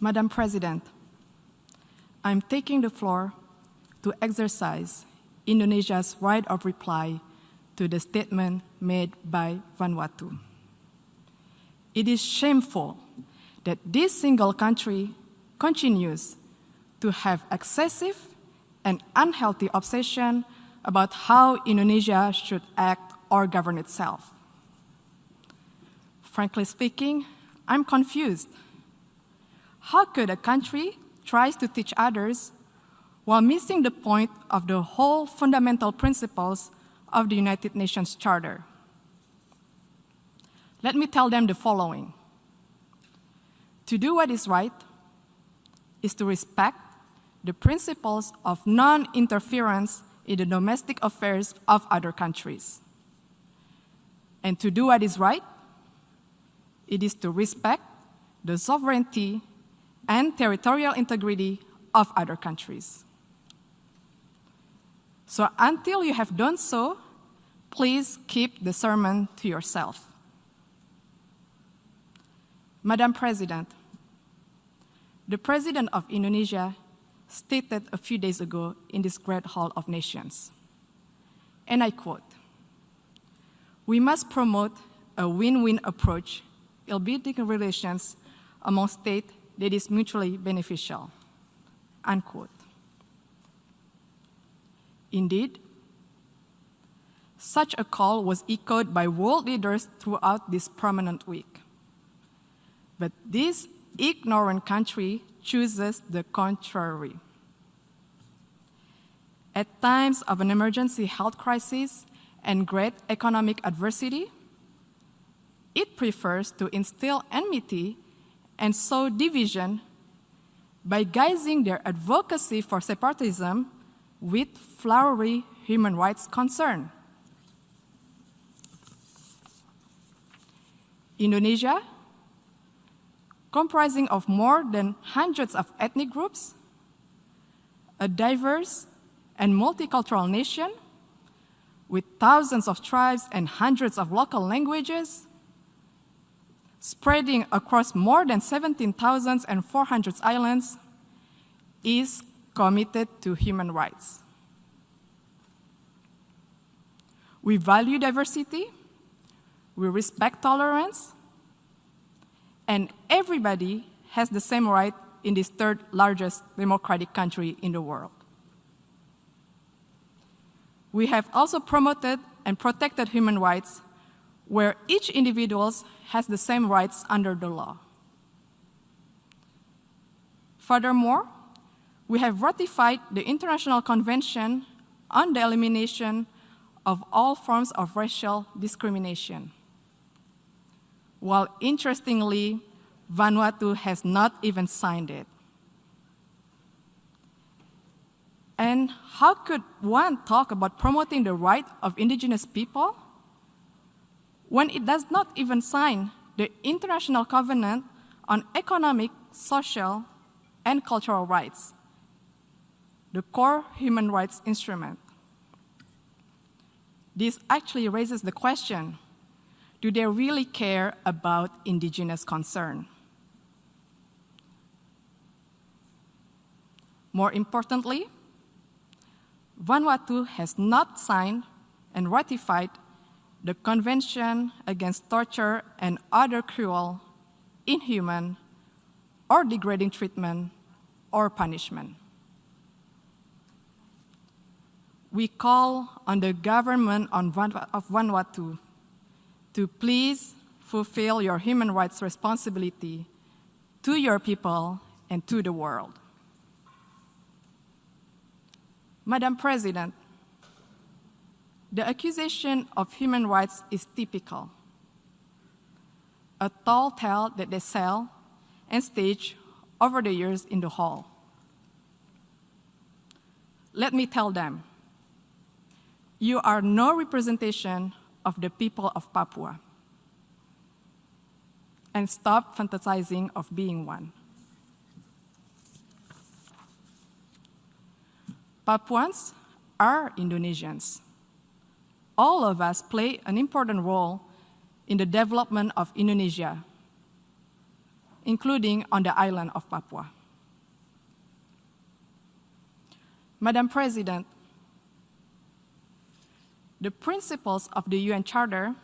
Madam President, I'm taking the floor to exercise Indonesia's right of reply to the statement made by Vanuatu. It is shameful that this single country continues to have excessive and unhealthy obsession about how Indonesia should act or govern itself. Frankly speaking, I'm confused. How could a country try to teach others while missing the point of the whole fundamental principles of the United Nations Charter? Let me tell them the following. To do what is right is to respect the principles of non-interference in the domestic affairs of other countries. And to do what is right, it is to respect the sovereignty and territorial integrity of other countries. So until you have done so, please keep the sermon to yourself. Madam President, the President of Indonesia stated a few days ago in this great Hall of Nations, and I quote, "We must promote a win-win approach in building relations among states that is mutually beneficial," unquote. Indeed, such a call was echoed by world leaders throughout this prominent week. But this ignorant country chooses the contrary. At times of an emergency health crisis and great economic adversity, it prefers to instill enmity and sow division by guising their advocacy for separatism with flowery human rights concern. Indonesia, comprising of more than hundreds of ethnic groups, a diverse and multicultural nation with thousands of tribes and hundreds of local languages, spreading across more than 17,400 islands, is committed to human rights. We value diversity, we respect tolerance, and everybody has the same right in this third largest democratic country in the world. We have also promoted and protected human rights where each individual has the same rights under the law. Furthermore, we have ratified the International Convention on the Elimination of All Forms of Racial Discrimination, while interestingly, Vanuatu has not even signed it. And how could one talk about promoting the right of indigenous people when it does not even sign the International Covenant on Economic, Social, and Cultural Rights, the core human rights instrument? This actually raises the question, do they really care about indigenous concern? More importantly, Vanuatu has not signed and ratified the Convention Against Torture and Other Cruel, Inhuman, or Degrading Treatment or Punishment. We call on the government of Vanuatu to please fulfill your human rights responsibility to your people and to the world. Madam President, the accusation of human rights is typical, a tall tale that they sell and stage over the years in the hall. Let me tell them, you are no representation of the people of Papua, and stop fantasizing of being one. Papuans are Indonesians. All of us play an important role in the development of Indonesia. including on the island of Papua. Madam President, the principles of the UN Charter,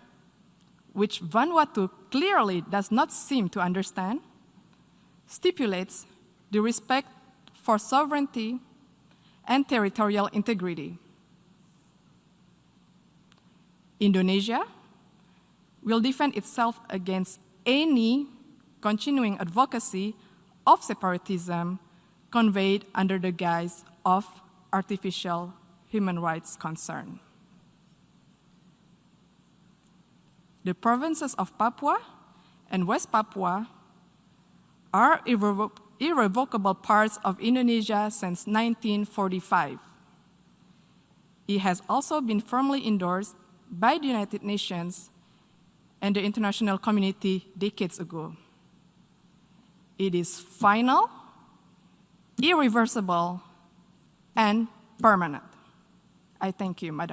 which Vanuatu clearly does not seem to understand, stipulates the respect for sovereignty and territorial integrity. Indonesia will defend itself against any continuing advocacy of separatism conveyed under the guise of artificial human rights concern. The provinces of Papua and West Papua are irrevocable parts of Indonesia since 1945. It has also been firmly endorsed by the United Nations and the international community decades ago. It is final, irreversible, and permanent. I thank you, Madam.